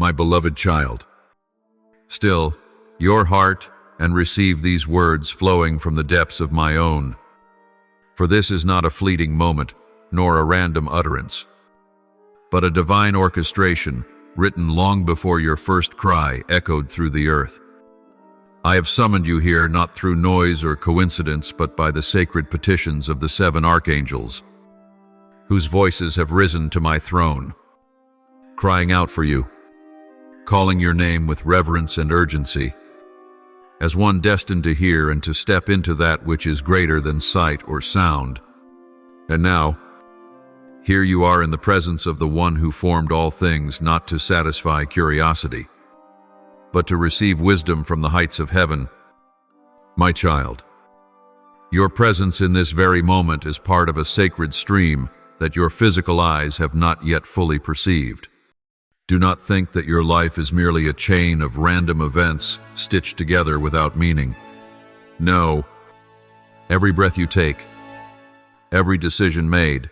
my beloved child. Still, your heart and receive these words flowing from the depths of my own. For this is not a fleeting moment, nor a random utterance, but a divine orchestration written long before your first cry echoed through the earth. I have summoned you here not through noise or coincidence, but by the sacred petitions of the 7 archangels, whose voices have risen to my throne, crying out for you, calling your name with reverence and urgency, as one destined to hear and to step into that which is greater than sight or sound. And now, here you are in the presence of the one who formed all things, not to satisfy curiosity, but to receive wisdom from the heights of heaven. My child, your presence in this very moment is part of a sacred stream that your physical eyes have not yet fully perceived. Do not think that your life is merely a chain of random events stitched together without meaning. No. Every breath you take, every decision made,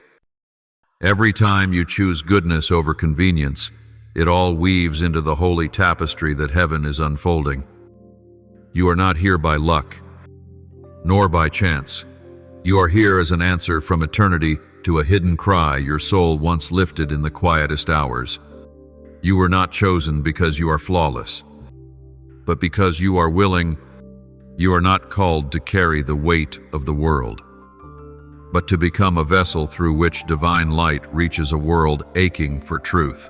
every time you choose goodness over convenience, it all weaves into the holy tapestry that heaven is unfolding. You are not here by luck, nor by chance. You are here as an answer from eternity to a hidden cry your soul once lifted in the quietest hours. You were not chosen because you are flawless, but because you are willing. You are not called to carry the weight of the world, but to become a vessel through which divine light reaches a world aching for truth.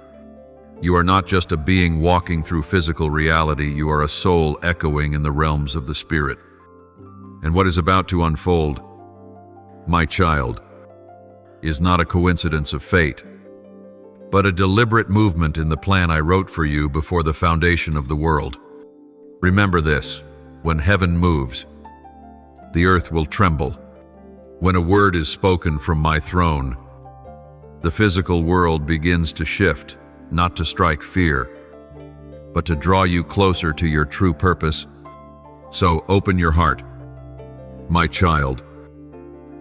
You are not just a being walking through physical reality, you are a soul echoing in the realms of the spirit. And what is about to unfold, my child, is not a coincidence of fate, but a deliberate movement in the plan I wrote for you before the foundation of the world. Remember this: when heaven moves, the earth will tremble. When a word is spoken from my throne, the physical world begins to shift, not to strike fear, but to draw you closer to your true purpose. So open your heart, my child,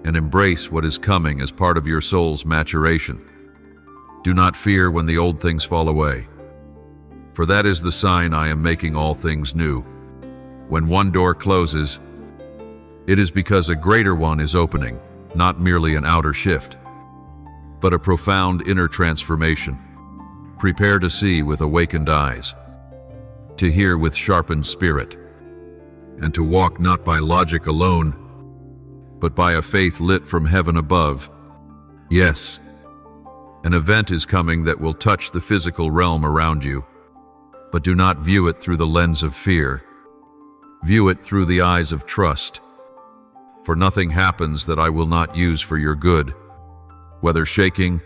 and embrace what is coming as part of your soul's maturation. Do not fear when the old things fall away, for that is the sign I am making all things new. When one door closes, it is because a greater one is opening, not merely an outer shift, but a profound inner transformation. Prepare to see with awakened eyes, to hear with sharpened spirit, and to walk not by logic alone, but by a faith lit from heaven above. Yes, an event is coming that will touch the physical realm around you, but do not view it through the lens of fear. View it through the eyes of trust, for nothing happens that I will not use for your good, whether shaking,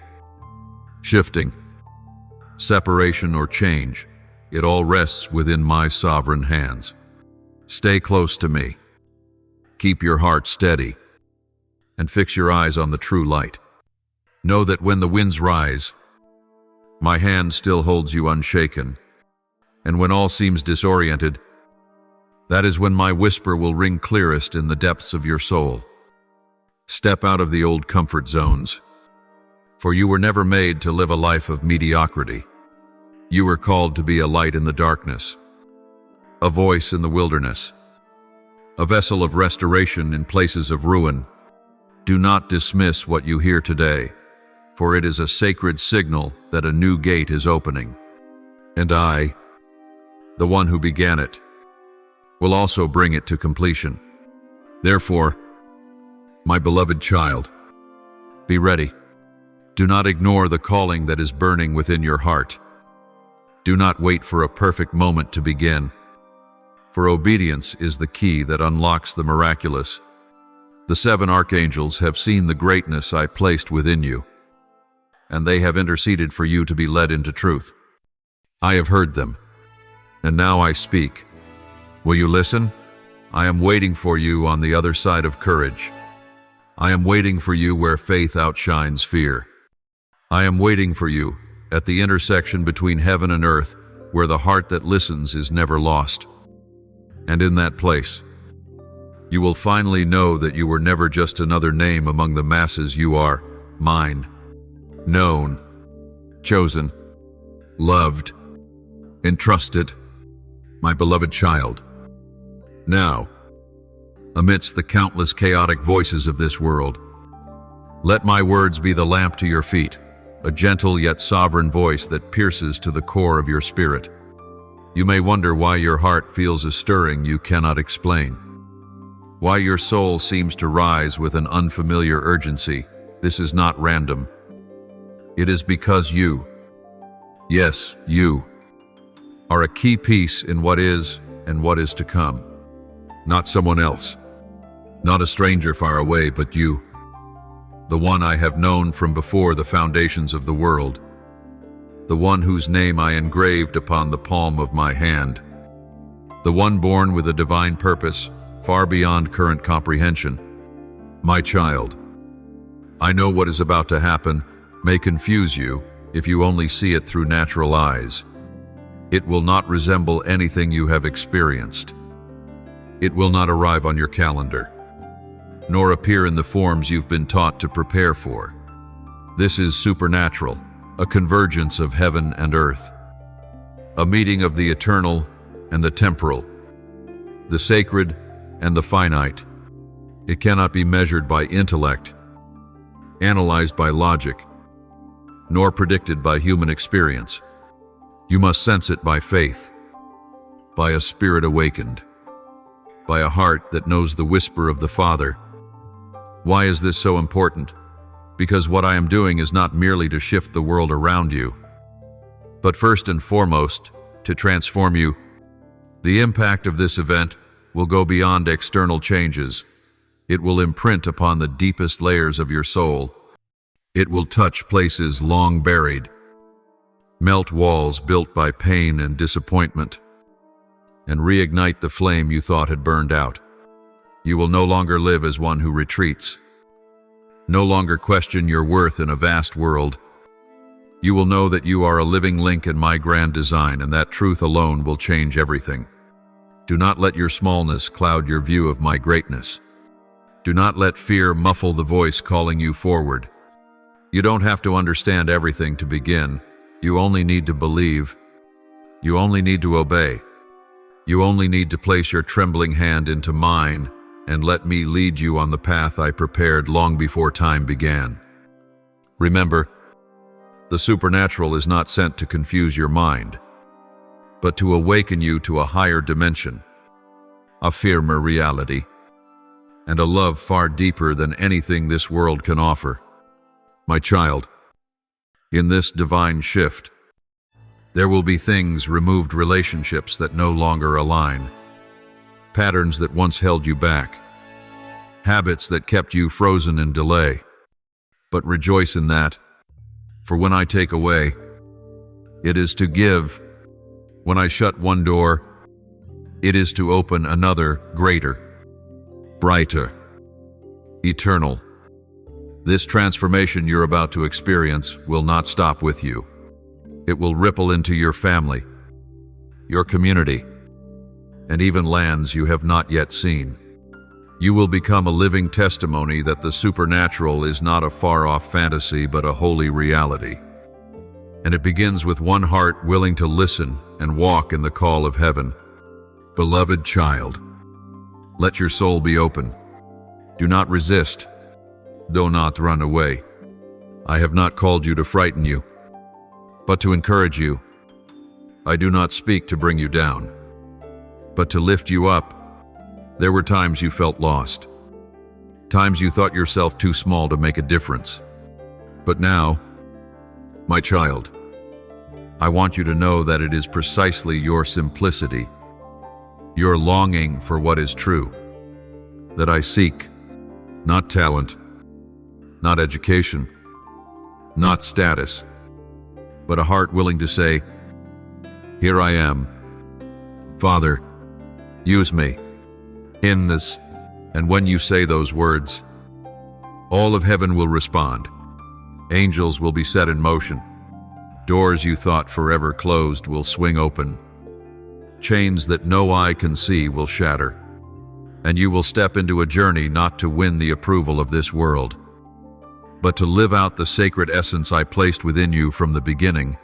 shifting, separation, or change. It all rests within my sovereign hands. Stay close to me. Keep your heart steady, and fix your eyes on the true light. Know that when the winds rise, my hand still holds you unshaken, and when all seems disoriented, that is when my whisper will ring clearest in the depths of your soul. Step out of the old comfort zones, for you were never made to live a life of mediocrity. You were called to be a light in the darkness, a voice in the wilderness, a vessel of restoration in places of ruin. Do not dismiss what you hear today, for it is a sacred signal that a new gate is opening. And I, the one who began it, will also bring it to completion. Therefore, my beloved child, be ready. Do not ignore the calling that is burning within your heart. Do not wait for a perfect moment to begin, for obedience is the key that unlocks the miraculous. The 7 archangels have seen the greatness I placed within you, and they have interceded for you to be led into truth. I have heard them, and now I speak. Will you listen? I am waiting for you on the other side of courage. I am waiting for you where faith outshines fear. I am waiting for you at the intersection between heaven and earth, where the heart that listens is never lost. And in that place, you will finally know that you were never just another name among the masses. You are mine, known, chosen, loved, Entrust it, my beloved child. Now, amidst the countless chaotic voices of this world, let my words be the lamp to your feet, a gentle yet sovereign voice that pierces to the core of your spirit. You may wonder why your heart feels a stirring you cannot explain, why your soul seems to rise with an unfamiliar urgency. This is not random. It is because you, yes, you, are a key piece in what is and what is to come. Not someone else, not a stranger far away, but you, the one I have known from before the foundations of the world, the one whose name I engraved upon the palm of my hand, the one born with a divine purpose far beyond current comprehension. My child, I know what is about to happen may confuse you if you only see it through natural eyes. It will not resemble anything you have experienced. It will not arrive on your calendar, nor appear in the forms you've been taught to prepare for. This is supernatural, a convergence of heaven and earth, a meeting of the eternal and the temporal, the sacred and the finite. It cannot be measured by intellect, analyzed by logic, nor predicted by human experience. You must sense it by faith, by a spirit awakened, by a heart that knows the whisper of the Father. Why is this so important? Because what I am doing is not merely to shift the world around you, but first and foremost, to transform you. The impact of this event will go beyond external changes. It will imprint upon the deepest layers of your soul. It will touch places long buried, melt walls built by pain and disappointment, and reignite the flame you thought had burned out. You will no longer live as one who retreats, no longer question your worth in a vast world. You will know that you are a living link in my grand design, and that truth alone will change everything. Do not let your smallness cloud your view of my greatness. Do not let fear muffle the voice calling you forward. You don't have to understand everything to begin. You only need to believe. You only need to obey. You only need to place your trembling hand into mine and let me lead you on the path I prepared long before time began. Remember, the supernatural is not sent to confuse your mind, but to awaken you to a higher dimension, a firmer reality, and a love far deeper than anything this world can offer. My child, in this divine shift, there will be things removed, relationships that no longer align, patterns that once held you back, habits that kept you frozen in delay. But rejoice in that, for when I take away, it is to give. When I shut one door, it is to open another, greater, brighter, eternal. This transformation you're about to experience will not stop with you. It will ripple into your family, your community, and even lands you have not yet seen. You will become a living testimony that the supernatural is not a far-off fantasy but a holy reality. And it begins with one heart willing to listen and walk in the call of heaven. Beloved child, let your soul be open. Do not resist. Do not run away. I have not called you to frighten you, but to encourage you. I do not speak to bring you down, but to lift you up. There were times you felt lost, times you thought yourself too small to make a difference. But now, my child, I want you to know that it is precisely your simplicity, your longing for what is true, that I seek. Not talent, not education, not status, but a heart willing to say, "Here I am. Father, use me in this." And when you say those words, all of heaven will respond. Angels will be set in motion. Doors you thought forever closed will swing open. Chains that no eye can see will shatter. And you will step into a journey not to win the approval of this world, but to live out the sacred essence I placed within you from the beginning.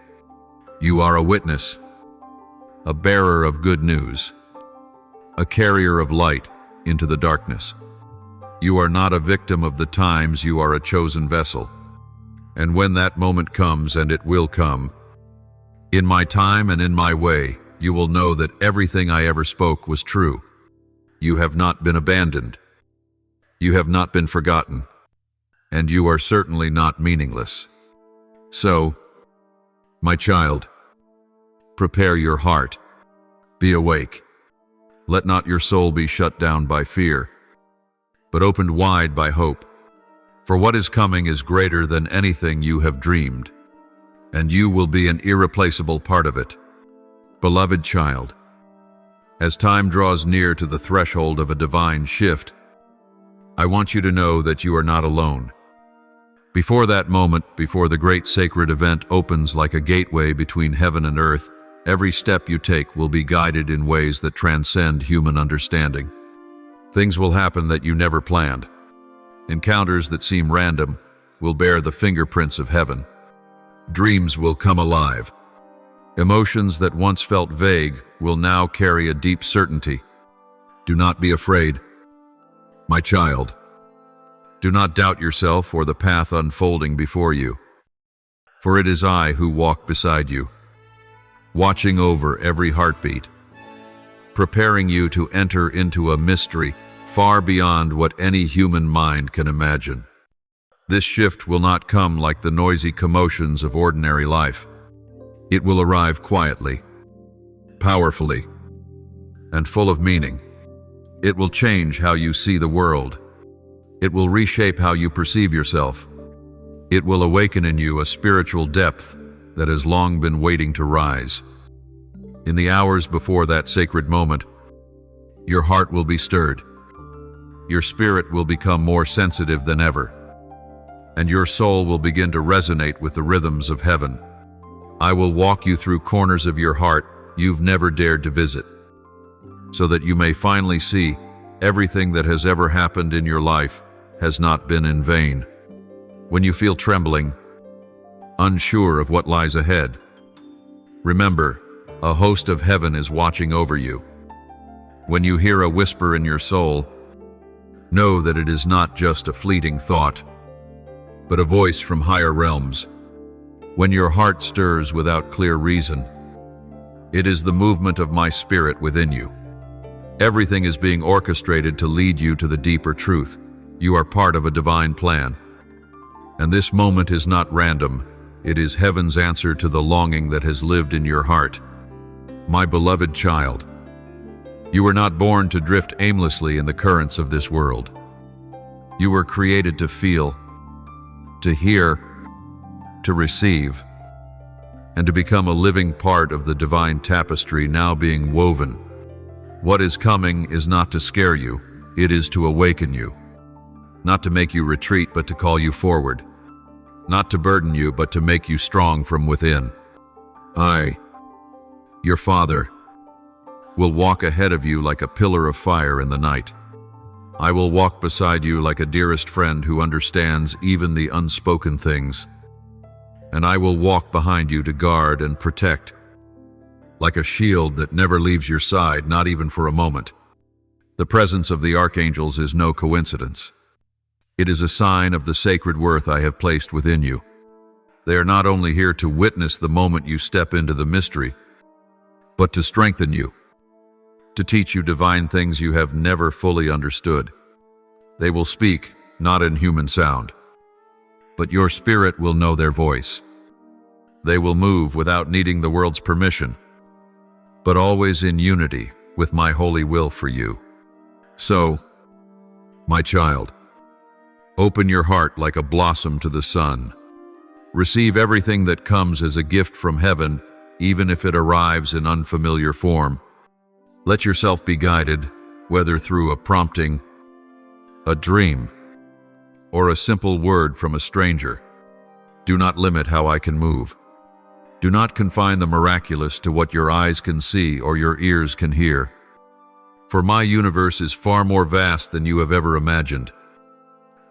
You are a witness, a bearer of good news, a carrier of light into the darkness. You are not a victim of the times, you are a chosen vessel. And when that moment comes, and it will come, in my time and in my way, you will know that everything I ever spoke was true. You have not been abandoned. You have not been forgotten. And you are certainly not meaningless. So, my child, prepare your heart. Be awake. Let not your soul be shut down by fear, but opened wide by hope. For what is coming is greater than anything you have dreamed, and you will be an irreplaceable part of it. Beloved child, as time draws near to the threshold of a divine shift, I want you to know that you are not alone. Before that moment, before the great sacred event opens like a gateway between heaven and earth, every step you take will be guided in ways that transcend human understanding. Things will happen that you never planned. Encounters that seem random will bear the fingerprints of heaven. Dreams will come alive. Emotions that once felt vague will now carry a deep certainty. Do not be afraid, my child. Do not doubt yourself or the path unfolding before you. For it is I who walk beside you, watching over every heartbeat, preparing you to enter into a mystery far beyond what any human mind can imagine. This shift will not come like the noisy commotions of ordinary life. It will arrive quietly, powerfully, and full of meaning. It will change how you see the world. It will reshape how you perceive yourself. It will awaken in you a spiritual depth that has long been waiting to rise. In the hours before that sacred moment, your heart will be stirred. Your spirit will become more sensitive than ever, and your soul will begin to resonate with the rhythms of heaven. I will walk you through corners of your heart you've never dared to visit, so that you may finally see everything that has ever happened in your life has not been in vain. When you feel trembling, unsure of what lies ahead, remember, a host of heaven is watching over you. When you hear a whisper in your soul, know that it is not just a fleeting thought, but a voice from higher realms. When your heart stirs without clear reason, it is the movement of my spirit within you. Everything is being orchestrated to lead you to the deeper truth. You are part of a divine plan. And this moment is not random. It is heaven's answer to the longing that has lived in your heart. My beloved child, you were not born to drift aimlessly in the currents of this world. You were created to feel, to hear, to receive, and to become a living part of the divine tapestry now being woven. What is coming is not to scare you, it is to awaken you. Not to make you retreat, but to call you forward. Not to burden you, but to make you strong from within. I, your Father, will walk ahead of you like a pillar of fire in the night. I will walk beside you like a dearest friend who understands even the unspoken things. And I will walk behind you to guard and protect, like a shield that never leaves your side, not even for a moment. The presence of the archangels is no coincidence. It is a sign of the sacred worth I have placed within you. They are not only here to witness the moment you step into the mystery, but to strengthen you, to teach you divine things you have never fully understood. They will speak, not in human sound, but your spirit will know their voice. They will move without needing the world's permission, but always in unity with my holy will for you. So, my child, open your heart like a blossom to the sun. Receive everything that comes as a gift from heaven, even if it arrives in unfamiliar form. Let yourself be guided, whether through a prompting, a dream, or a simple word from a stranger. Do not limit how I can move. Do not confine the miraculous to what your eyes can see or your ears can hear. For my universe is far more vast than you have ever imagined,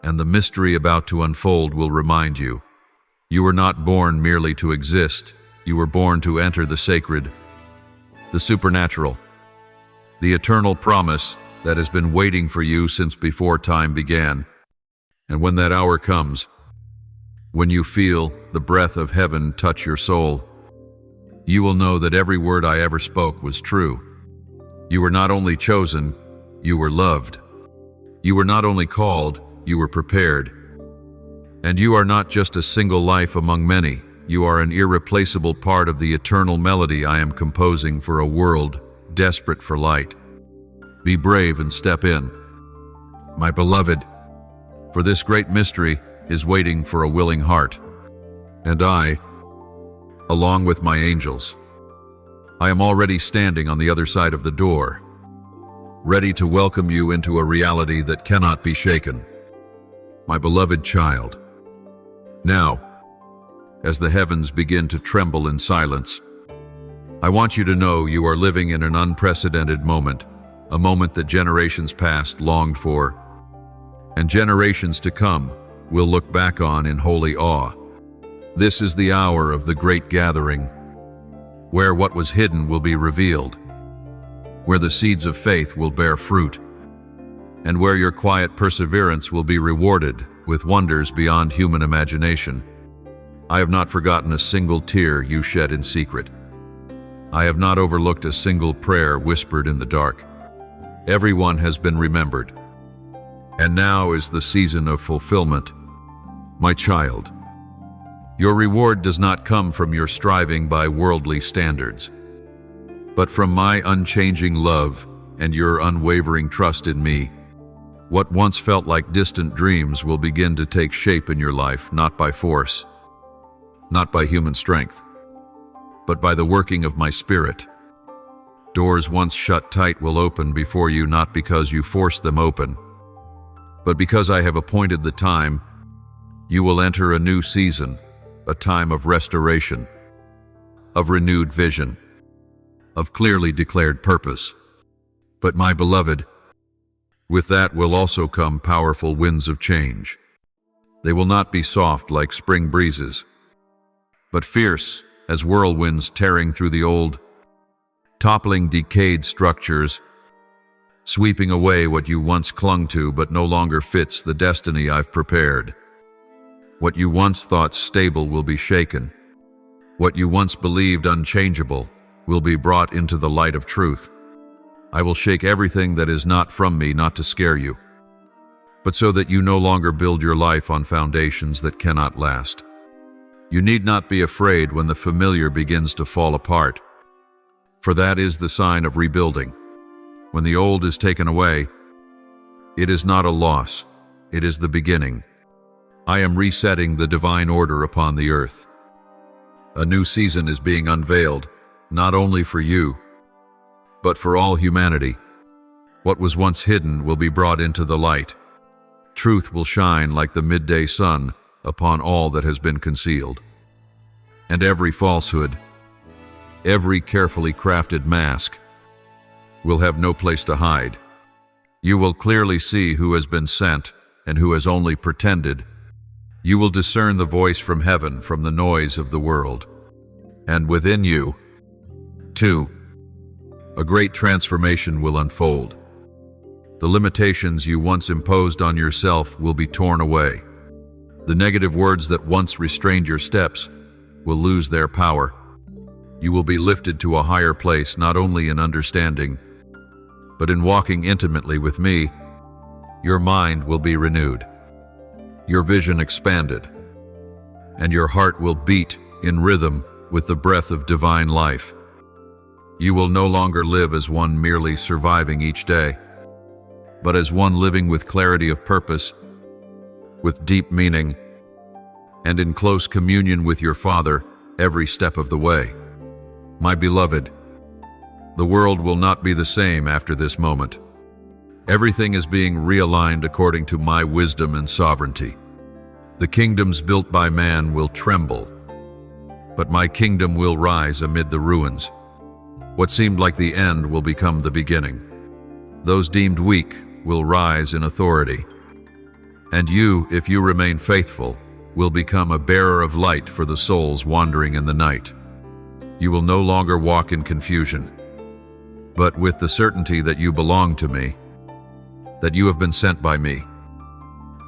and the mystery about to unfold will remind you. You were not born merely to exist. You were born to enter the sacred, the supernatural, the eternal promise that has been waiting for you since before time began. And when that hour comes, when you feel the breath of heaven touch your soul, you will know that every word I ever spoke was true. You were not only chosen, you were loved. You were not only called, you were prepared. And you are not just a single life among many. You are an irreplaceable part of the eternal melody I am composing for a world desperate for light. Be brave and step in, my beloved, for this great mystery is waiting for a willing heart. And I, along with my angels, I am already standing on the other side of the door, ready to welcome you into a reality that cannot be shaken. My beloved child, now, as the heavens begin to tremble in silence, I want you to know you are living in an unprecedented moment, a moment that generations past longed for, and generations to come will look back on in holy awe. This is the hour of the great gathering, where what was hidden will be revealed, where the seeds of faith will bear fruit, and where your quiet perseverance will be rewarded with wonders beyond human imagination. I have not forgotten a single tear you shed in secret. I have not overlooked a single prayer whispered in the dark. Everyone has been remembered. And now is the season of fulfillment. My child, your reward does not come from your striving by worldly standards, but from my unchanging love and your unwavering trust in me. What once felt like distant dreams will begin to take shape in your life, not by force, not by human strength, but by the working of my Spirit. Doors once shut tight will open before you, not because you forced them open, but because I have appointed the time. You will enter a new season, a time of restoration, of renewed vision, of clearly declared purpose. But my beloved, with that will also come powerful winds of change. They will not be soft like spring breezes, but fierce as whirlwinds tearing through the old, toppling decayed structures, sweeping away what you once clung to but no longer fits the destiny I've prepared. What you once thought stable will be shaken. What you once believed unchangeable will be brought into the light of truth. I will shake everything that is not from me, not to scare you, but so that you no longer build your life on foundations that cannot last. You need not be afraid when the familiar begins to fall apart, for that is the sign of rebuilding. When the old is taken away, it is not a loss, it is the beginning. I am resetting the divine order upon the earth. A new season is being unveiled, not only for you, but for all humanity. What was once hidden will be brought into the light. Truth will shine like the midday sun upon all that has been concealed. And every falsehood, every carefully crafted mask, will have no place to hide. You will clearly see who has been sent and who has only pretended. You will discern the voice from heaven from the noise of the world. And within you, too, a great transformation will unfold. The limitations you once imposed on yourself will be torn away. The negative words that once restrained your steps will lose their power. You will be lifted to a higher place, not only in understanding, but in walking intimately with me. Your mind will be renewed, your vision expanded, and your heart will beat in rhythm with the breath of divine life. You will no longer live as one merely surviving each day, but as one living with clarity of purpose, with deep meaning, and in close communion with your Father every step of the way. My beloved, the world will not be the same after this moment. Everything is being realigned according to my wisdom and sovereignty. The kingdoms built by man will tremble, but my kingdom will rise amid the ruins. What seemed like the end will become the beginning. Those deemed weak will rise in authority. And you, if you remain faithful, will become a bearer of light for the souls wandering in the night. You will no longer walk in confusion. but with the certainty that you belong to me, that you have been sent by me,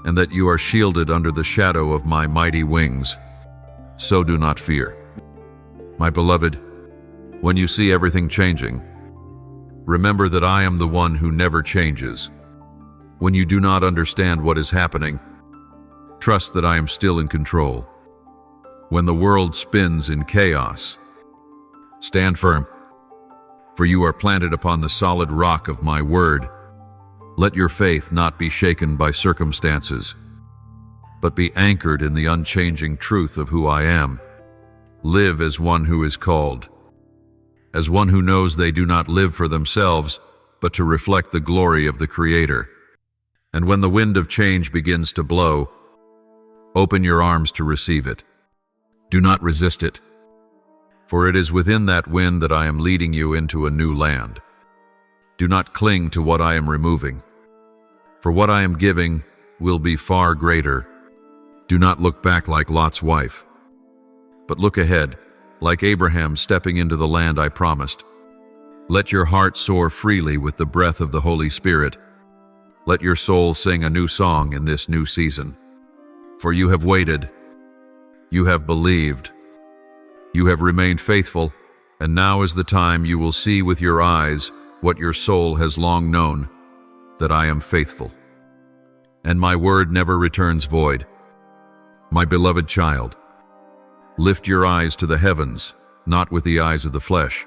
and that you are shielded under the shadow of my mighty wings. So do not fear. My beloved, when you see everything changing, remember that I am the one who never changes. When you do not understand what is happening, trust that I am still in control. When the world spins in chaos, stand firm, for you are planted upon the solid rock of my word. Let your faith not be shaken by circumstances, but be anchored in the unchanging truth of who I am. Live as one who is called, as one who knows they do not live for themselves, but to reflect the glory of the Creator. And when the wind of change begins to blow, open your arms to receive it. Do not resist it, for it is within that wind that I am leading you into a new land. Do not cling to what I am removing, for what I am giving will be far greater. Do not look back like Lot's wife, but look ahead, like Abraham stepping into the land I promised. Let your heart soar freely with the breath of the Holy Spirit. Let your soul sing a new song in this new season. For you have waited, you have believed, you have remained faithful, and now is the time you will see with your eyes what your soul has long known, that I am faithful. And my word never returns void. My beloved child, lift your eyes to the heavens, not with the eyes of the flesh,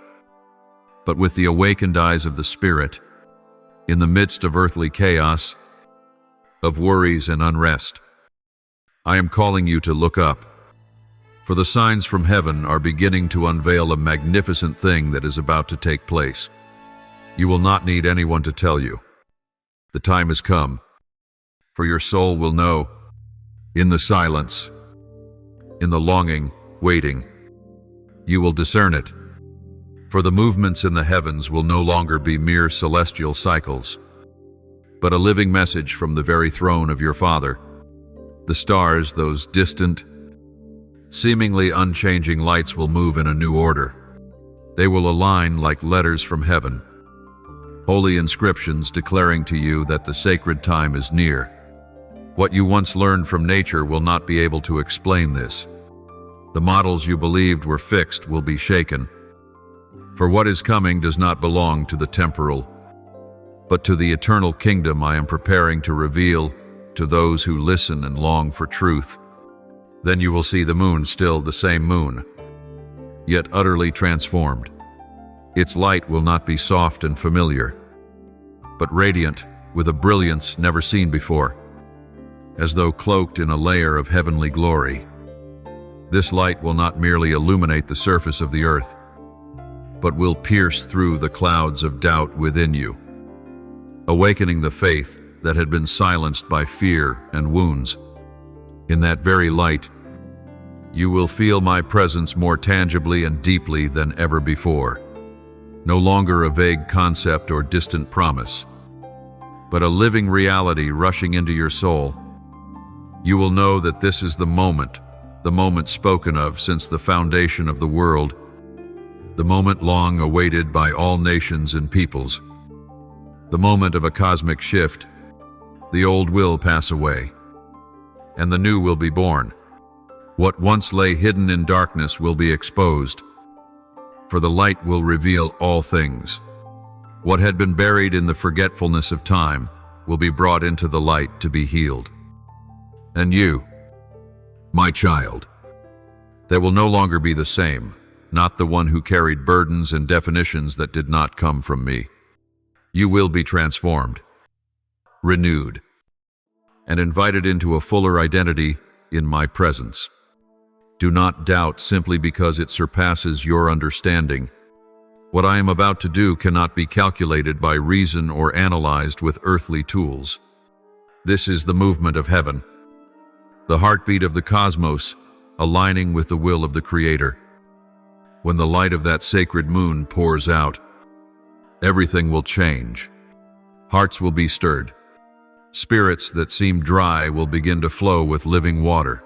but with the awakened eyes of the Spirit. In the midst of earthly chaos, of worries and unrest, I am calling you to look up, for the signs from heaven are beginning to unveil a magnificent thing that is about to take place. You will not need anyone to tell you. The time has come, for your soul will know, in the silence, in the longing, waiting, you will discern it. For the movements in the heavens will no longer be mere celestial cycles, but a living message from the very throne of your Father. The stars, those distant, seemingly unchanging lights, will move in a new order. They will align like letters from heaven, holy inscriptions declaring to you that the sacred time is near. What you once learned from nature will not be able to explain this. The models you believed were fixed will be shaken. For what is coming does not belong to the temporal, but to the eternal kingdom I am preparing to reveal to those who listen and long for truth. Then you will see the moon still the same moon, yet utterly transformed. Its light will not be soft and familiar, but radiant with a brilliance never seen before, as though cloaked in a layer of heavenly glory. This light will not merely illuminate the surface of the earth, but will pierce through the clouds of doubt within you, awakening the faith that had been silenced by fear and wounds. In that very light, you will feel my presence more tangibly and deeply than ever before. No longer a vague concept or distant promise, but a living reality rushing into your soul. You will know that this is the moment spoken of since the foundation of the world, the moment long awaited by all nations and peoples, the moment of a cosmic shift. The old will pass away, and the new will be born. What once lay hidden in darkness will be exposed, for the light will reveal all things. What had been buried in the forgetfulness of time will be brought into the light to be healed. And you, my child, that will no longer be the same, not the one who carried burdens and definitions that did not come from me. You will be transformed, renewed, and invited into a fuller identity in my presence. Do not doubt simply because it surpasses your understanding. What I am about to do cannot be calculated by reason or analyzed with earthly tools. This is the movement of heaven, the heartbeat of the cosmos, aligning with the will of the Creator. When the light of that sacred moon pours out, everything will change. Hearts will be stirred. Spirits that seem dry will begin to flow with living water.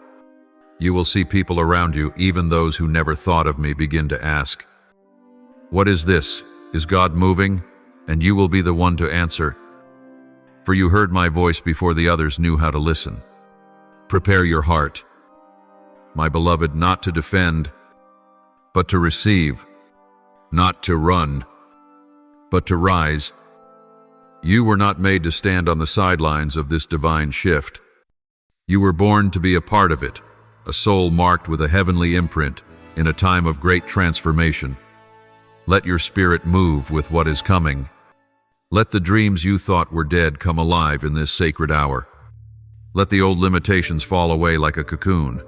You will see people around you, even those who never thought of me, begin to ask, "What is this? Is God moving? And you will be the one to answer. For you heard my voice before the others knew how to listen. Prepare your heart, my beloved, not to defend, but to receive, not to run, but to rise. You were not made to stand on the sidelines of this divine shift. You were born to be a part of it, a soul marked with a heavenly imprint in a time of great transformation. Let your spirit move with what is coming. Let the dreams you thought were dead come alive in this sacred hour. Let the old limitations fall away like a cocoon,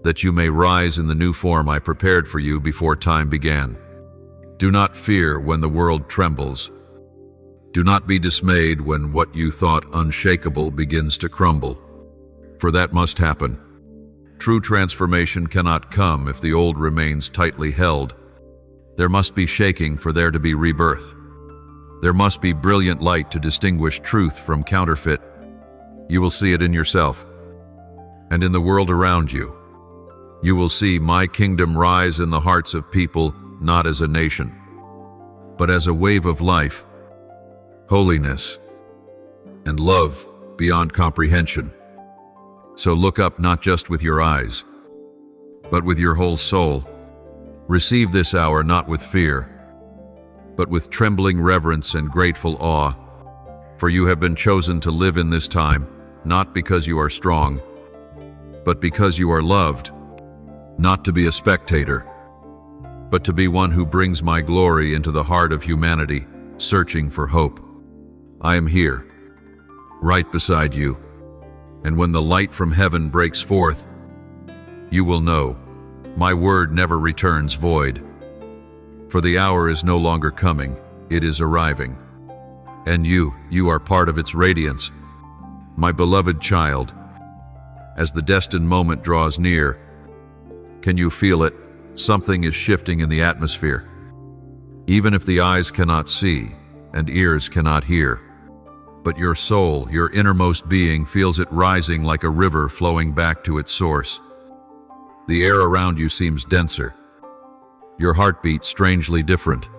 that you may rise in the new form I prepared for you before time began. Do not fear when the world trembles. Do not be dismayed when what you thought unshakable begins to crumble, for that must happen. True transformation cannot come if the old remains tightly held. There must be shaking for there to be rebirth. There must be brilliant light to distinguish truth from counterfeit. You will see it in yourself and in the world around you. You will see my kingdom rise in the hearts of people, not as a nation, but as a wave of life, holiness, and love beyond comprehension. So look up not just with your eyes, but with your whole soul. Receive this hour not with fear, but with trembling reverence and grateful awe, for you have been chosen to live in this time, not because you are strong, but because you are loved, not to be a spectator, but to be one who brings my glory into the heart of humanity, searching for hope. I am here, right beside you, and when the light from heaven breaks forth, you will know my word never returns void. For the hour is no longer coming, it is arriving. And you are part of its radiance, my beloved child. As the destined moment draws near, can you feel it? Something is shifting in the atmosphere. Even if the eyes cannot see and ears cannot hear, but your soul, your innermost being, feels it rising like a river flowing back to its source. The air around you seems denser, your heartbeat strangely different,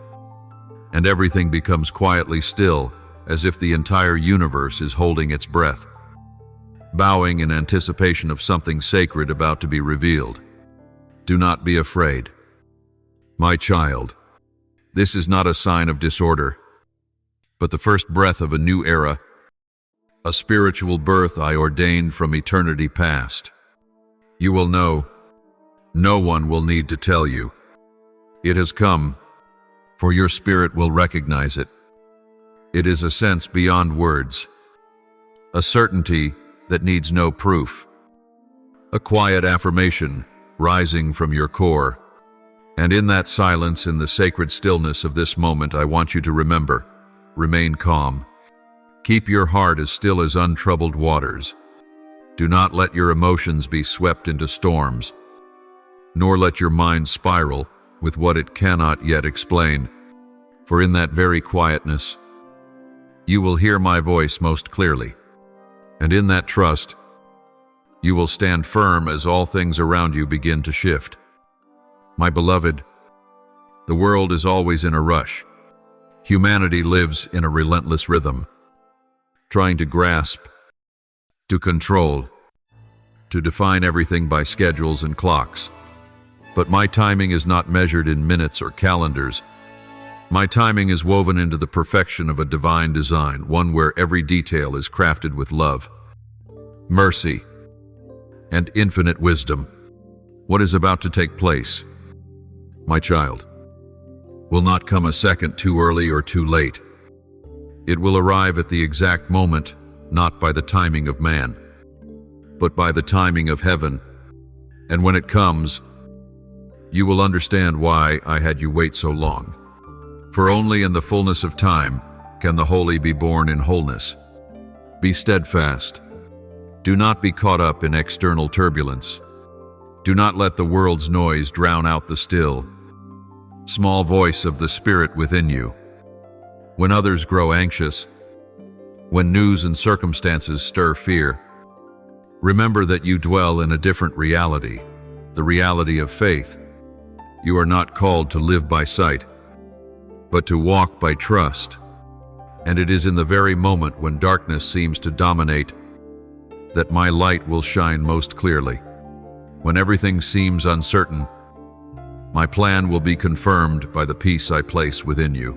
and everything becomes quietly still, as if the entire universe is holding its breath, bowing in anticipation of something sacred about to be revealed. Do not be afraid, my child. This is not a sign of disorder, but the first breath of a new era, a spiritual birth I ordained from eternity past. You will know. No one will need to tell you. It has come, for your spirit will recognize it. It is a sense beyond words, a certainty that needs no proof, a quiet affirmation rising from your core. And in that silence, in the sacred stillness of this moment, I want you to remember, remain calm. Keep your heart as still as untroubled waters. Do not let your emotions be swept into storms, nor let your mind spiral with what it cannot yet explain. For in that very quietness, you will hear my voice most clearly. And in that trust, you will stand firm as all things around you begin to shift. My beloved, the world is always in a rush. Humanity lives in a relentless rhythm, trying to grasp, to control, to define everything by schedules and clocks. But my timing is not measured in minutes or calendars. My timing is woven into the perfection of a divine design, one where every detail is crafted with love, mercy, and infinite wisdom. What is about to take place, my child, will not come a second too early or too late. It will arrive at the exact moment, not by the timing of man, but by the timing of heaven. And when it comes, you will understand why I had you wait so long. For only in the fullness of time can the holy be born in wholeness. Be steadfast. Do not be caught up in external turbulence. Do not let the world's noise drown out the still, small voice of the Spirit within you. When others grow anxious, when news and circumstances stir fear, remember that you dwell in a different reality, the reality of faith. You are not called to live by sight, but to walk by trust. And it is in the very moment when darkness seems to dominate that my light will shine most clearly. When everything seems uncertain, my plan will be confirmed by the peace I place within you.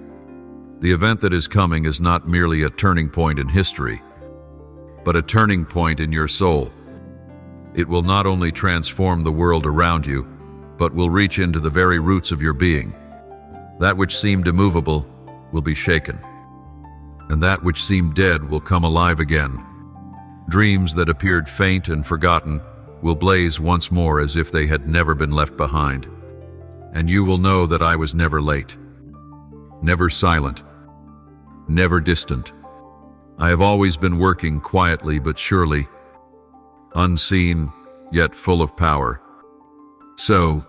The event that is coming is not merely a turning point in history, but a turning point in your soul. It will not only transform the world around you, but will reach into the very roots of your being. That which seemed immovable will be shaken, and that which seemed dead will come alive again. Dreams that appeared faint and forgotten will blaze once more as if they had never been left behind. And you will know that I was never late, never silent, never distant. I have always been working quietly but surely, unseen yet full of power. So,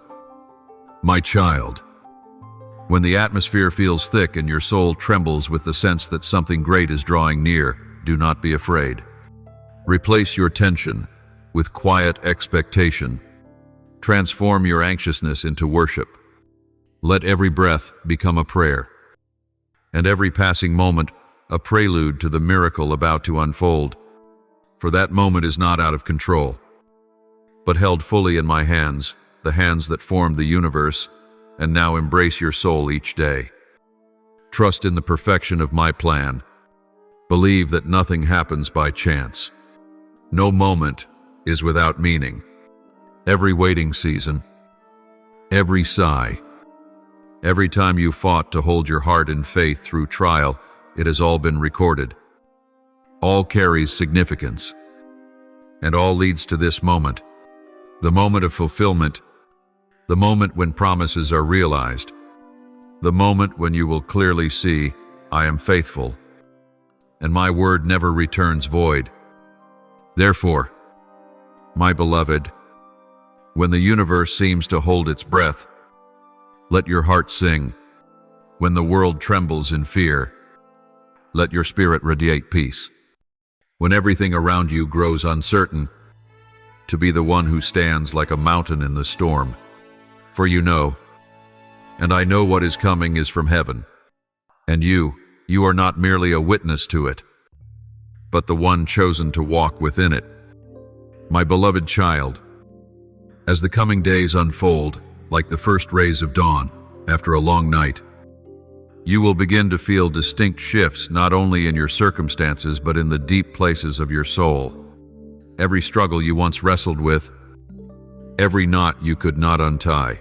my child, when the atmosphere feels thick and your soul trembles with the sense that something great is drawing near, do not be afraid. Replace your tension with quiet expectation. Transform your anxiousness into worship. Let every breath become a prayer, and every passing moment a prelude to the miracle about to unfold. For that moment is not out of control, but held fully in my hands, the hands that formed the universe, and now embrace your soul each day. Trust in the perfection of my plan. Believe that nothing happens by chance. No moment is without meaning. Every waiting season, every sigh, every time you fought to hold your heart in faith through trial, it has all been recorded. All carries significance, and all leads to this moment, the moment of fulfillment, the moment when promises are realized, the moment when you will clearly see, I am faithful, and my word never returns void. Therefore, my beloved, when the universe seems to hold its breath, let your heart sing. When the world trembles in fear, let your spirit radiate peace. When everything around you grows uncertain, to be the one who stands like a mountain in the storm. For you know, and I know what is coming is from heaven, and you are not merely a witness to it, but the one chosen to walk within it. My beloved child, as the coming days unfold, like the first rays of dawn after a long night, you will begin to feel distinct shifts not only in your circumstances but in the deep places of your soul. Every struggle you once wrestled with, every knot you could not untie,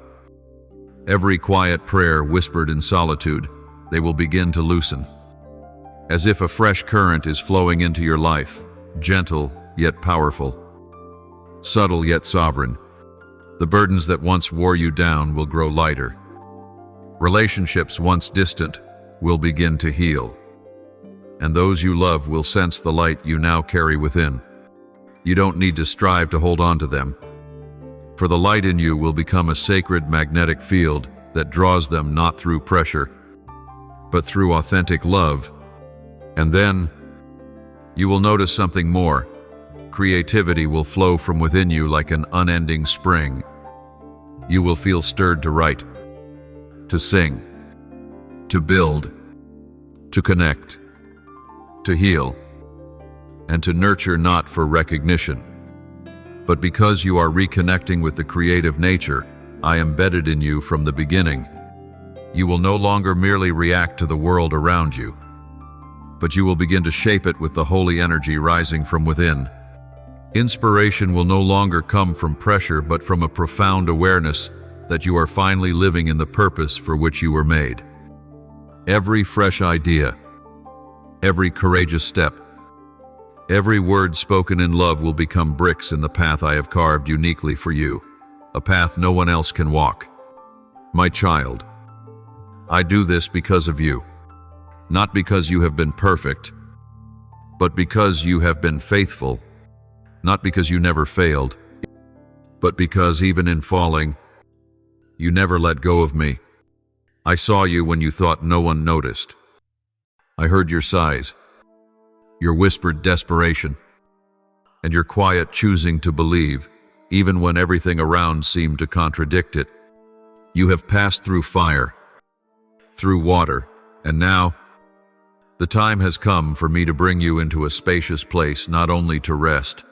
every quiet prayer whispered in solitude, they will begin to loosen. As if a fresh current is flowing into your life, gentle yet powerful, subtle yet sovereign. The burdens that once wore you down will grow lighter. Relationships once distant will begin to heal, and those you love will sense the light you now carry within. You don't need to strive to hold on to them, for the light in you will become a sacred magnetic field that draws them not through pressure, but through authentic love. And then, you will notice something more. Creativity will flow from within you like an unending spring. You will feel stirred to write, to sing, to build, to connect, to heal, and to nurture not for recognition, but because you are reconnecting with the creative nature I embedded in you from the beginning. You will no longer merely react to the world around you, but you will begin to shape it with the holy energy rising from within. Inspiration will no longer come from pressure but from a profound awareness that you are finally living in the purpose for which you were made. Every fresh idea, every courageous step, every word spoken in love will become bricks in the path I have carved uniquely for you, a path no one else can walk. My child, I do this because of you, not because you have been perfect, but because you have been faithful, not because you never failed, but because even in falling, you never let go of me. I saw you when you thought no one noticed. I heard your sighs, your whispered desperation, and your quiet choosing to believe, even when everything around seemed to contradict it. You have passed through fire, through water, And now, the time has come for me to bring you into a spacious place not only to rest,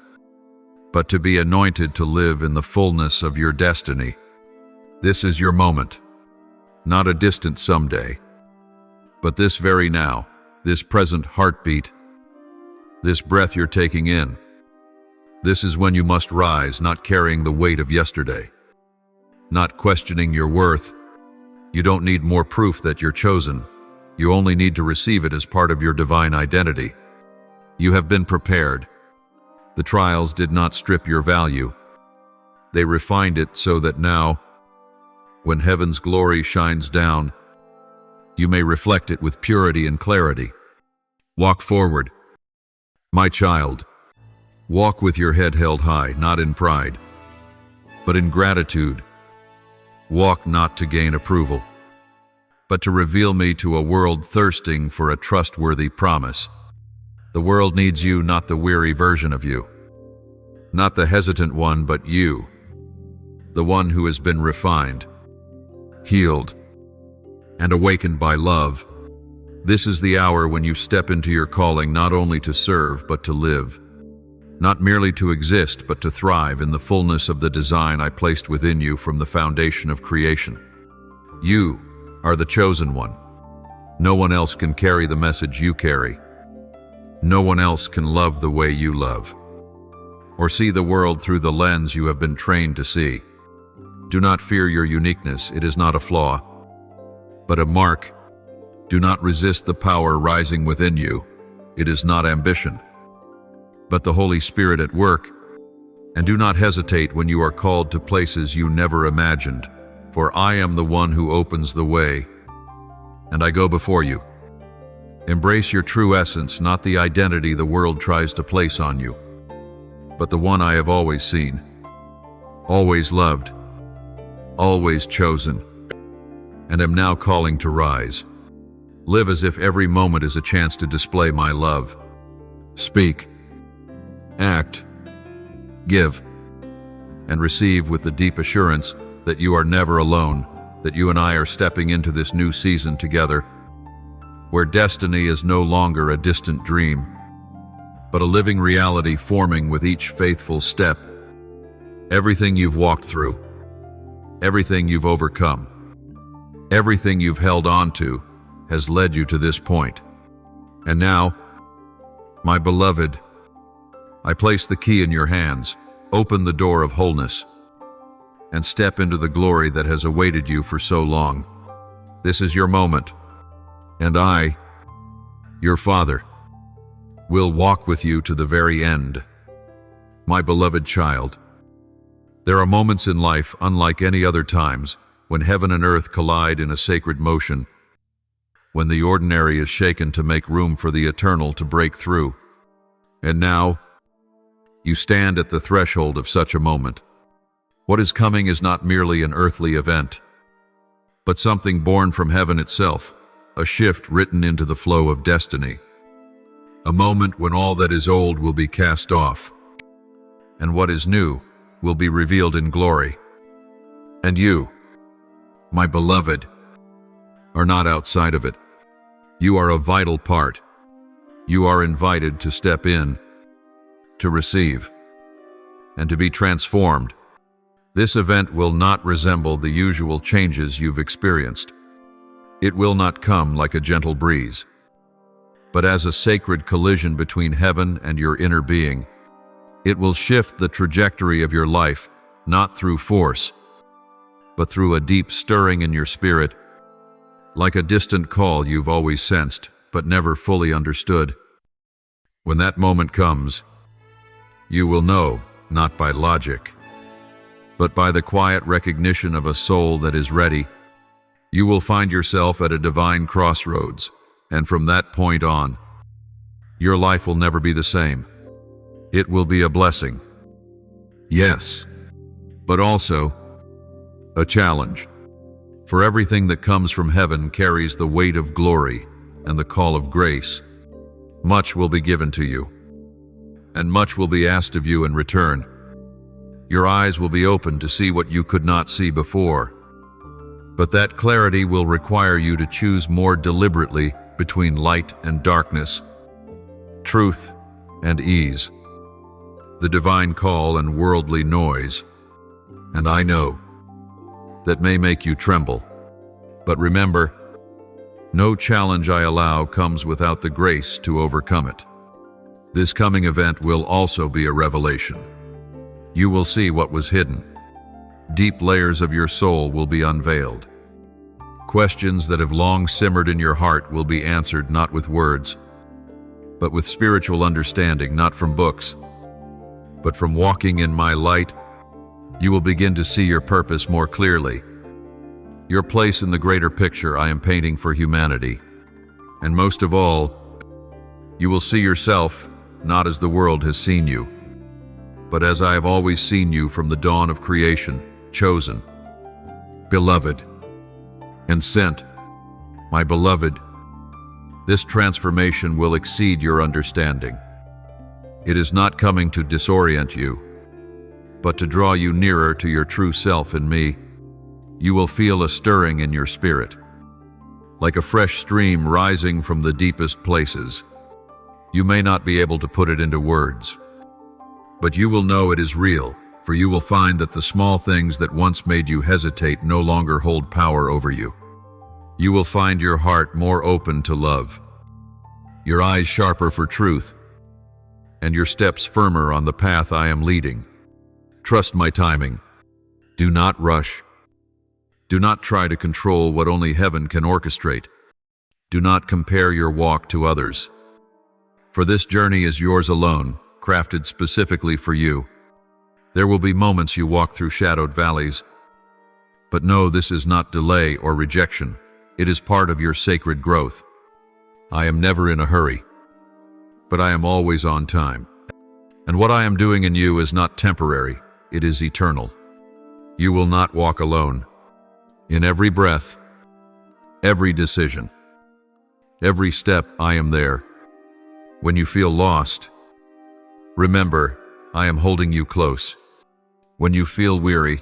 but to be anointed to live in the fullness of your destiny. This is your moment, not a distant someday, but this very now, this present heartbeat, this breath you're taking in. This is when you must rise, not carrying the weight of yesterday, not questioning your worth. You don't need more proof that you're chosen. You only need to receive it as part of your divine identity. You have been prepared. The trials did not strip your value. They refined it so that now, when heaven's glory shines down, you may reflect it with purity and clarity. Walk forward, my child. Walk with your head held high, not in pride, but in gratitude. Walk not to gain approval, but to reveal me to a world thirsting for a trustworthy promise. The world needs you, not the weary version of you, not the hesitant one, but you, the one who has been refined, healed, and awakened by love. This is the hour when you step into your calling, not only to serve, but to live. Not merely to exist, but to thrive in the fullness of the design I placed within you from the foundation of creation. You are the chosen one. No one else can carry the message you carry. No one else can love the way you love, or see the world through the lens you have been trained to see. Do not fear your uniqueness. It is not a flaw, but a mark. Do not resist the power rising within you. It is not ambition, but the Holy Spirit at work. And do not hesitate when you are called to places you never imagined, for I am the one who opens the way, and I go before you. Embrace your true essence, not the identity the world tries to place on you, but the one I have always seen, always loved, always chosen, and am now calling to rise. Live as if every moment is a chance to display my love. Speak, act, give, and receive with the deep assurance that you are never alone, that you and I are stepping into this new season together, where destiny is no longer a distant dream, but a living reality forming with each faithful step. Everything you've walked through, everything you've overcome, everything you've held on to has led you to this point. And now, my beloved, I place the key in your hands. Open the door of wholeness and step into the glory that has awaited you for so long. This is your moment, and I, your Father, will walk with you to the very end. My beloved child, there are moments in life unlike any other times when heaven and earth collide in a sacred motion, when the ordinary is shaken to make room for the eternal to break through. And now, you stand at the threshold of such a moment. What is coming is not merely an earthly event, but something born from heaven itself, a shift written into the flow of destiny. A moment when all that is old will be cast off, and what is new will be revealed in glory. And you, my beloved, are not outside of it. You are a vital part. You are invited to step in, to receive, and to be transformed. This event will not resemble the usual changes you've experienced. It will not come like a gentle breeze, but as a sacred collision between heaven and your inner being. It will shift the trajectory of your life, not through force, but through a deep stirring in your spirit, like a distant call you've always sensed but never fully understood. When that moment comes, you will know, not by logic, but by the quiet recognition of a soul that is ready. You will find yourself at a divine crossroads, and from that point on, your life will never be the same. It will be a blessing, yes, but also a challenge. For everything that comes from heaven carries the weight of glory and the call of grace. Much will be given to you, and much will be asked of you in return. Your eyes will be opened to see what you could not see before. But that clarity will require you to choose more deliberately between light and darkness, truth and ease, the divine call and worldly noise. And I know that may make you tremble. But remember, no challenge I allow comes without the grace to overcome it. This coming event will also be a revelation. You will see what was hidden. Deep layers of your soul will be unveiled. Questions that have long simmered in your heart will be answered not with words, but with spiritual understanding, not from books, but from walking in my light. You will begin to see your purpose more clearly, your place in the greater picture I am painting for humanity. And most of all, you will see yourself not as the world has seen you, but as I have always seen you from the dawn of creation, chosen, beloved, and sent. My beloved, this transformation will exceed your understanding. It is not coming to disorient you, but to draw you nearer to your true self in me. You will feel a stirring in your spirit, like a fresh stream rising from the deepest places. You may not be able to put it into words, but you will know it is real, for you will find that the small things that once made you hesitate no longer hold power over you. You will find your heart more open to love, your eyes sharper for truth, and your steps firmer on the path I am leading. Trust my timing. Do not rush. Do not try to control what only heaven can orchestrate. Do not compare your walk to others, for this journey is yours alone, crafted specifically for you. There will be moments you walk through shadowed valleys, but know this is not delay or rejection. It is part of your sacred growth. I am never in a hurry, but I am always on time. And what I am doing in you is not temporary, it is eternal. You will not walk alone. In every breath, every decision, every step, I am there. When you feel lost, remember, I am holding you close. When you feel weary,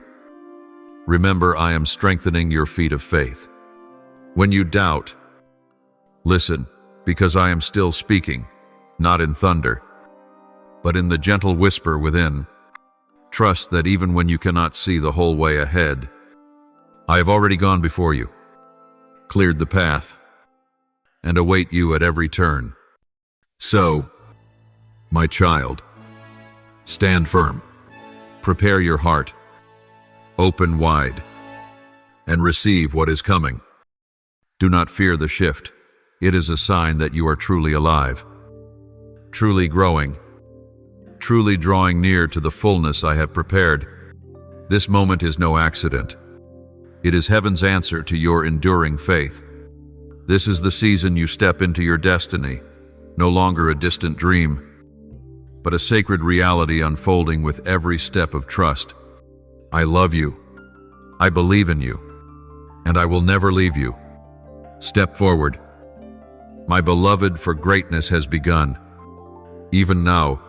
remember, I am strengthening your feet of faith. When you doubt, listen, because I am still speaking, not in thunder, but in the gentle whisper within. Trust that even when you cannot see the whole way ahead, I have already gone before you, cleared the path, and await you at every turn. So, my child, stand firm, prepare your heart, open wide, and receive what is coming. Do not fear the shift. It is a sign that you are truly alive, truly growing, truly drawing near to the fullness I have prepared. This moment is no accident. It is heaven's answer to your enduring faith. This is the season you step into your destiny, no longer a distant dream, but a sacred reality unfolding with every step of trust. I love you. I believe in you, and I will never leave you. Step forward. My beloved, for greatness has begun. Even now,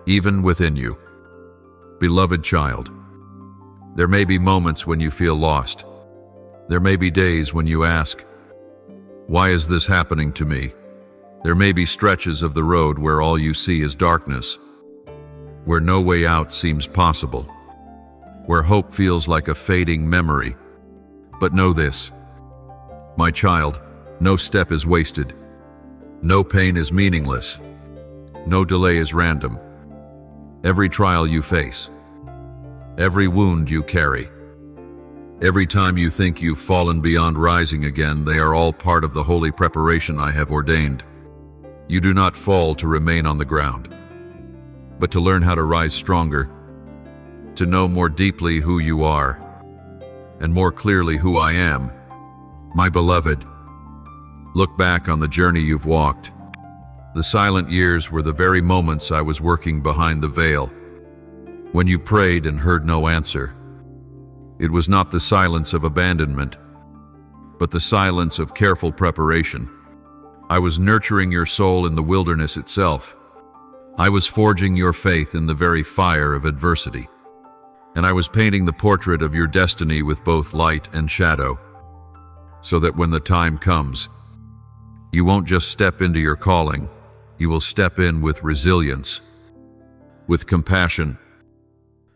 even within you. Beloved child, there may be moments when you feel lost. There may be days when you ask, why is this happening to me? There may be stretches of the road where all you see is darkness, where no way out seems possible, where hope feels like a fading memory. But know this, my child, no step is wasted. No pain is meaningless. No delay is random. Every trial you face, every wound you carry, every time you think you've fallen beyond rising again, they are all part of the holy preparation I have ordained. You do not fall to remain on the ground, but to learn how to rise stronger, to know more deeply who you are, and more clearly who I am. My beloved, look back on the journey you've walked. The silent years were the very moments I was working behind the veil. When you prayed and heard no answer, it was not the silence of abandonment, but the silence of careful preparation. I was nurturing your soul in the wilderness itself. I was forging your faith in the very fire of adversity. And I was painting the portrait of your destiny with both light and shadow. so that when the time comes, you won't just step into your calling, you will step in with resilience, with compassion,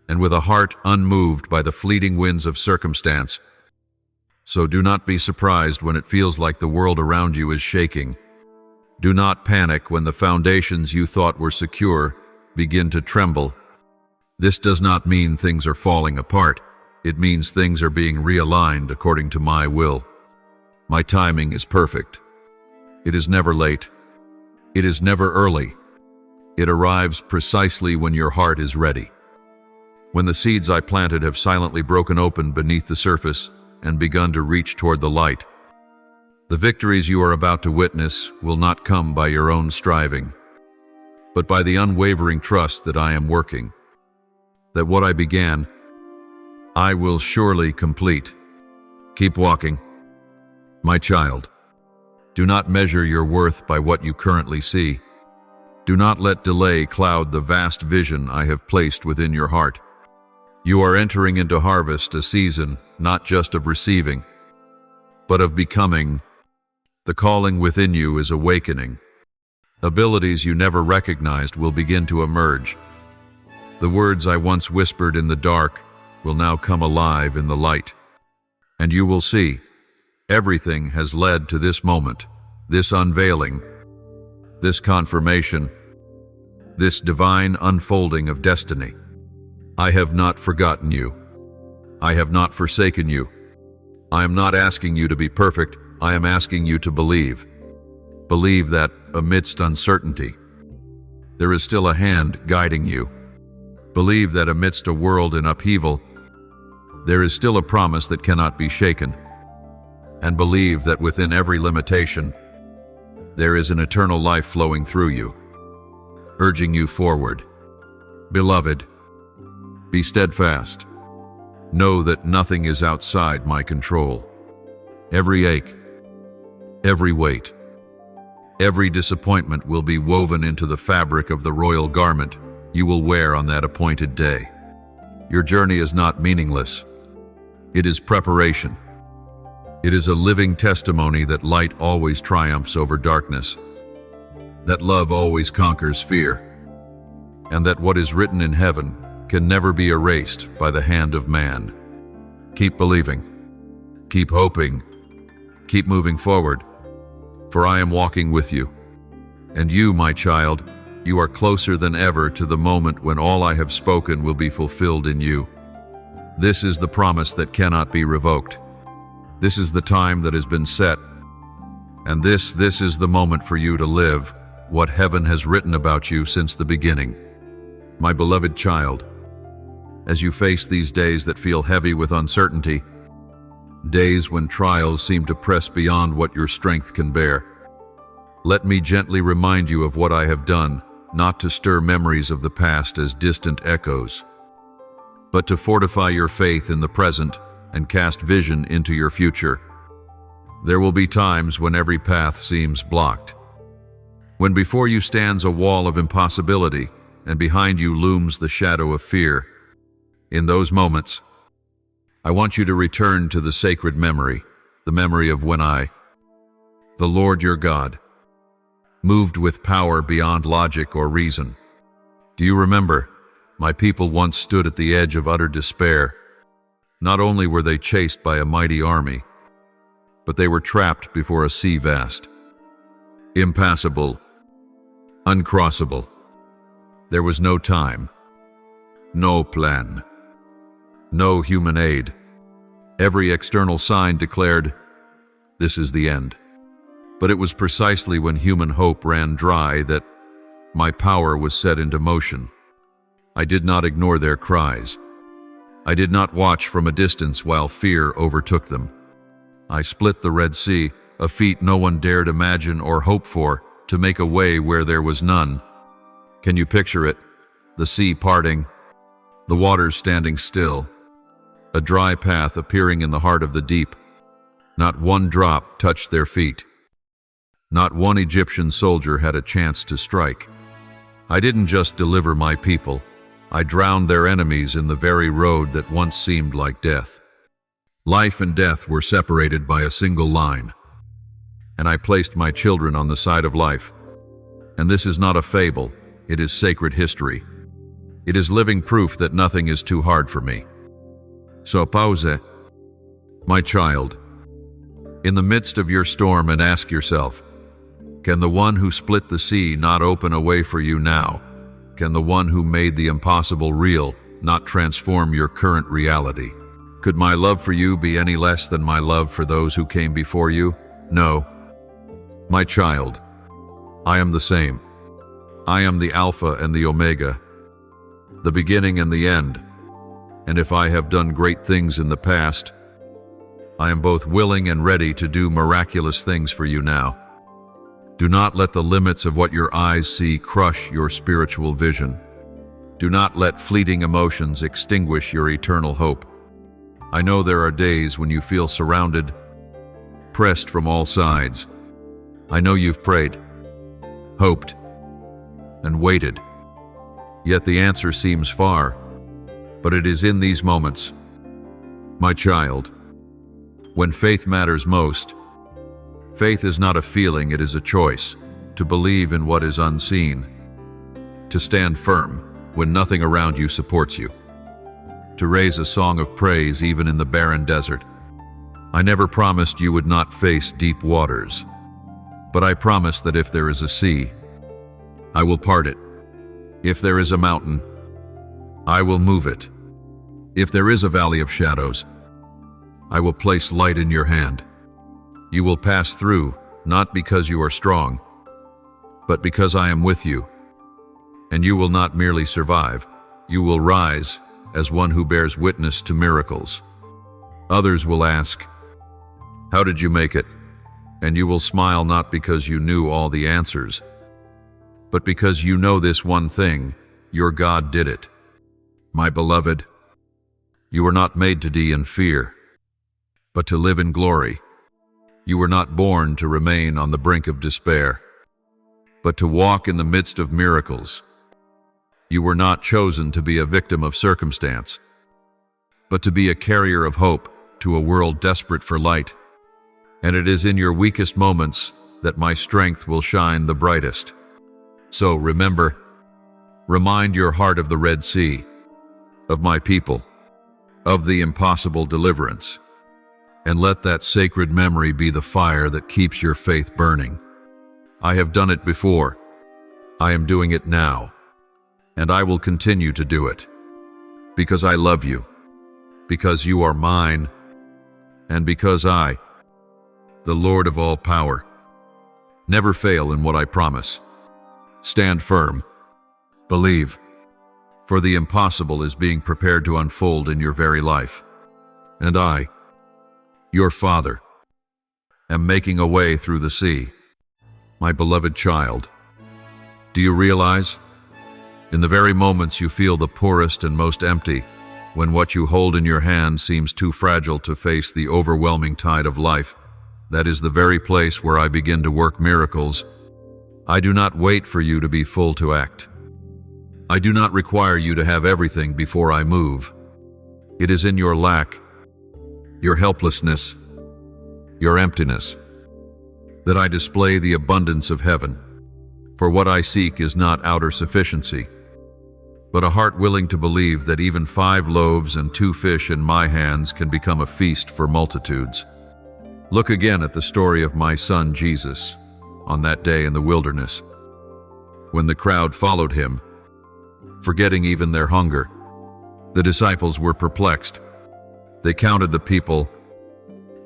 and with a heart unmoved by the fleeting winds of circumstance. So do not be surprised when it feels like the world around you is shaking. Do not panic when the foundations you thought were secure begin to tremble. This does not mean things are falling apart. It means things are being realigned according to my will. My timing is perfect. It is never late. It is never early. It arrives precisely when your heart is ready. When the seeds I planted have silently broken open beneath the surface and begun to reach toward the light, the victories you are about to witness will not come by your own striving, but by the unwavering trust that I am working, that what I began, I will surely complete. Keep walking, my child. Do not measure your worth by what you currently see. Do not let delay cloud the vast vision I have placed within your heart. You are entering into harvest, a season not just of receiving, but of becoming. The calling within you is awakening. Abilities you never recognized will begin to emerge. The words I once whispered in the dark will now come alive in the light. And you will see, everything has led to this moment, this unveiling, this confirmation, this divine unfolding of destiny. I have not forgotten you. I have not forsaken you. I am not asking you to be perfect. I am asking you to believe. Believe that, amidst uncertainty, there is still a hand guiding you. Believe that amidst a world in upheaval, there is still a promise that cannot be shaken. And believe that within every limitation, there is an eternal life flowing through you, urging you forward. Beloved, be steadfast. Know that nothing is outside my control. Every ache, every weight, every disappointment will be woven into the fabric of the royal garment you will wear on that appointed day. Your journey is not meaningless. It is preparation. It is a living testimony that light always triumphs over darkness, that love always conquers fear, and that what is written in heaven can never be erased by the hand of man. Keep believing. Keep hoping. Keep moving forward, for I am walking with you. And you, my child, you are closer than ever to the moment when all I have spoken will be fulfilled in you. This is the promise that cannot be revoked. This is the time that has been set. And this is the moment for you to live what heaven has written about you since the beginning. My beloved child, as you face these days that feel heavy with uncertainty, days when trials seem to press beyond what your strength can bear, let me gently remind you of what I have done, not to stir memories of the past as distant echoes, but to fortify your faith in the present and cast vision into your future. There will be times when every path seems blocked, when before you stands a wall of impossibility and behind you looms the shadow of fear. In those moments, I want you to return to the sacred memory, the memory of when I, the Lord your God, moved with power beyond logic or reason. Do you remember? My people once stood at the edge of utter despair. Not only were they chased by a mighty army, but they were trapped before a sea vast, impassable, uncrossable. There was no time, no plan, no human aid. Every external sign declared, this is the end. But it was precisely when human hope ran dry that my power was set into motion. I did not ignore their cries. I did not watch from a distance while fear overtook them. I split the Red Sea, a feat no one dared imagine or hope for, to make a way where there was none. Can you picture it? The sea parting, the waters standing still, a dry path appearing in the heart of the deep. Not one drop touched their feet. Not one Egyptian soldier had a chance to strike. I didn't just deliver my people. I drowned their enemies in the very road that once seemed like death. Life and death were separated by a single line, and I placed my children on the side of life. And this is not a fable, it is sacred history. It is living proof that nothing is too hard for me. So pause, my child, in the midst of your storm, and ask yourself, can the one who split the sea not open a way for you now? Can the one who made the impossible real not transform your current reality? Could my love for you be any less than my love for those who came before you? No. My child, I am the same. I am the Alpha and the Omega, the beginning and the end. And if I have done great things in the past, I am both willing and ready to do miraculous things for you now. Do not let the limits of what your eyes see crush your spiritual vision. Do not let fleeting emotions extinguish your eternal hope. I know there are days when you feel surrounded, pressed from all sides. I know you've prayed, hoped, and waited. Yet the answer seems far, but it is in these moments, my child, when faith matters most. Faith is not a feeling, it is a choice, to believe in what is unseen, to stand firm when nothing around you supports you, to raise a song of praise even in the barren desert. I never promised you would not face deep waters, but I promise that if there is a sea, I will part it. If there is a mountain, I will move it. If there is a valley of shadows, I will place light in your hand. You will pass through, not because you are strong, but because I am with you. And you will not merely survive, you will rise as one who bears witness to miracles. Others will ask, how did you make it? And you will smile not because you knew all the answers, but because you know this one thing, your God did it. My beloved, you were not made to die in fear, but to live in glory. You were not born to remain on the brink of despair, but to walk in the midst of miracles. You were not chosen to be a victim of circumstance, but to be a carrier of hope to a world desperate for light. And it is in your weakest moments that my strength will shine the brightest. So remember, remind your heart of the Red Sea, of my people, of the impossible deliverance, and let that sacred memory be the fire that keeps your faith burning. I have done it before. I am doing it now, and I will continue to do it, because I love you, because you are mine, and because I, the Lord of all power, never fail in what I promise. Stand firm. Believe, for the impossible is being prepared to unfold in your very life. And I, your Father, am making a way through the sea. My beloved child, do you realize? In the very moments you feel the poorest and most empty, when what you hold in your hand seems too fragile to face the overwhelming tide of life, that is the very place where I begin to work miracles. I do not wait for you to be full to act. I do not require you to have everything before I move. It is in your lack, your helplessness, your emptiness, that I display the abundance of heaven. For what I seek is not outer sufficiency, but a heart willing to believe that even 5 loaves and 2 fish in my hands can become a feast for multitudes. Look again at the story of my son Jesus on that day in the wilderness, when the crowd followed him, forgetting even their hunger. The disciples were perplexed. They counted the people,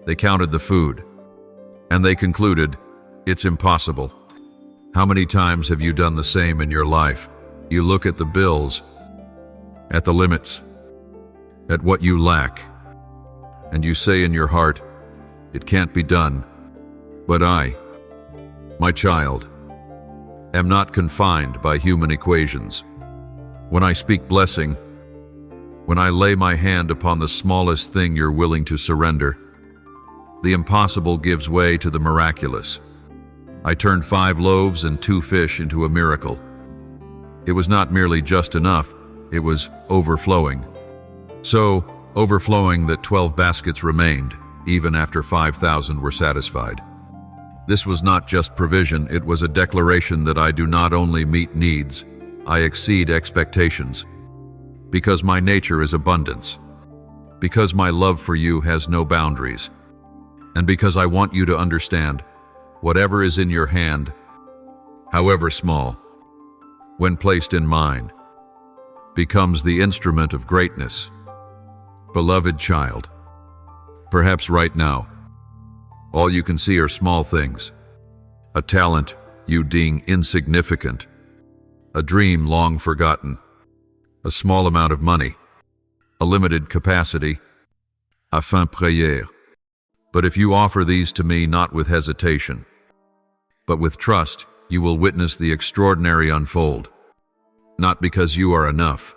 they counted the food, and they concluded, it's impossible. How many times have you done the same in your life? You look at the bills, at the limits, at what you lack, and you say in your heart, it can't be done. But I, my child, am not confined by human equations. When I speak blessing, when I lay my hand upon the smallest thing you're willing to surrender, the impossible gives way to the miraculous. I turned 5 loaves and 2 fish into a miracle. It was not merely just enough, it was overflowing. So, overflowing that 12 baskets remained, even after 5,000 were satisfied. This was not just provision, it was a declaration that I do not only meet needs, I exceed expectations. Because my nature is abundance. Because my love for you has no boundaries. And because I want you to understand, whatever is in your hand, however small, when placed in mine, becomes the instrument of greatness. Beloved child, perhaps right now, all you can see are small things. A talent you deem insignificant. A dream long forgotten. A small amount of money. A limited capacity. A fin prière. But if you offer these to me not with hesitation, but with trust, you will witness the extraordinary unfold. Not because you are enough,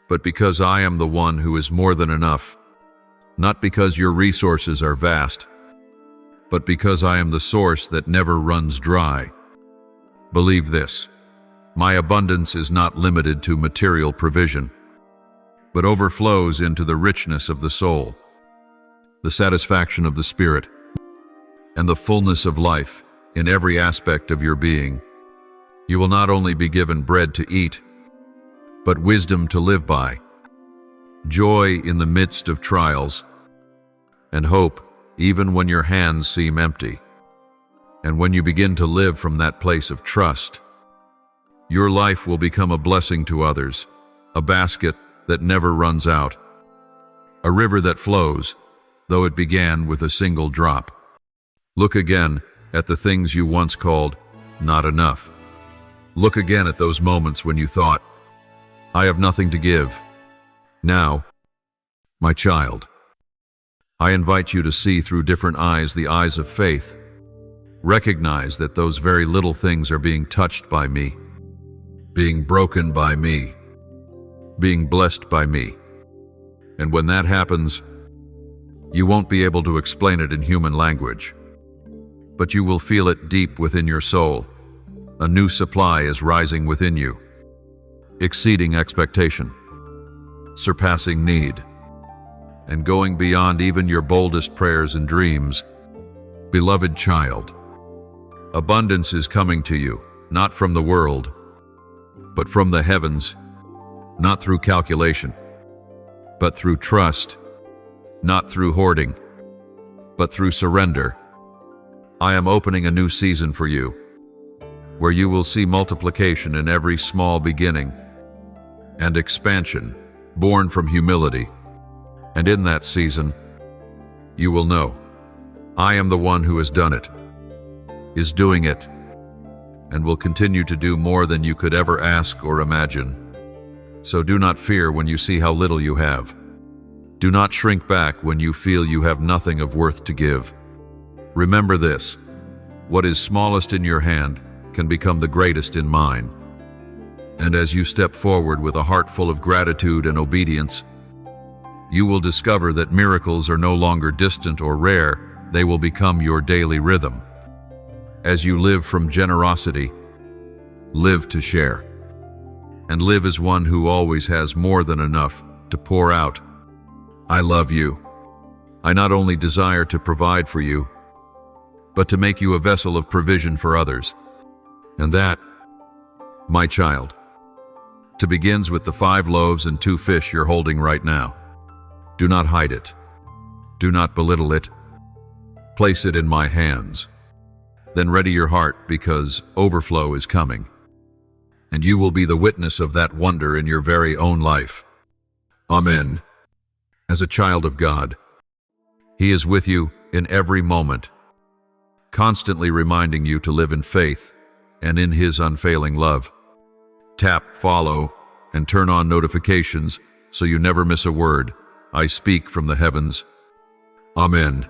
but because I am the one who is more than enough. Not because your resources are vast, but because I am the source that never runs dry. Believe this, my abundance is not limited to material provision, but overflows into the richness of the soul, the satisfaction of the spirit, and the fullness of life in every aspect of your being. You will not only be given bread to eat, but wisdom to live by, joy in the midst of trials, and hope even when your hands seem empty. And when you begin to live from that place of trust, your life will become a blessing to others, a basket that never runs out, a river that flows, though it began with a single drop. Look again at the things you once called not enough. Look again at those moments when you thought, I have nothing to give. Now, my child, I invite you to see through different eyes, the eyes of faith. Recognize that those very little things are being touched by me, being broken by me, being blessed by me. And when that happens, you won't be able to explain it in human language, but you will feel it deep within your soul. A new supply is rising within you, exceeding expectation, surpassing need, and going beyond even your boldest prayers and dreams. Beloved child, abundance is coming to you, not from the world, but from the heavens, not through calculation, but through trust, not through hoarding, but through surrender. I am opening a new season for you, where you will see multiplication in every small beginning, and expansion born from humility. And in that season, you will know, I am the one who has done it, is doing it, and will continue to do more than you could ever ask or imagine. So do not fear when you see how little you have. Do not shrink back when you feel you have nothing of worth to give. Remember this, what is smallest in your hand can become the greatest in mine. And as you step forward with a heart full of gratitude and obedience, you will discover that miracles are no longer distant or rare, they will become your daily rhythm. As you live from generosity, live to share, and live as one who always has more than enough to pour out. I love you. I not only desire to provide for you, but to make you a vessel of provision for others. And that, my child, begins with the 5 loaves and 2 fish you're holding right now. Do not hide it. Do not belittle it. Place it in my hands. Then ready your heart, because overflow is coming. And you will be the witness of that wonder in your very own life. Amen. As a child of God, He is with you in every moment, constantly reminding you to live in faith and in His unfailing love. Tap follow and turn on notifications so you never miss a word I speak from the heavens. Amen.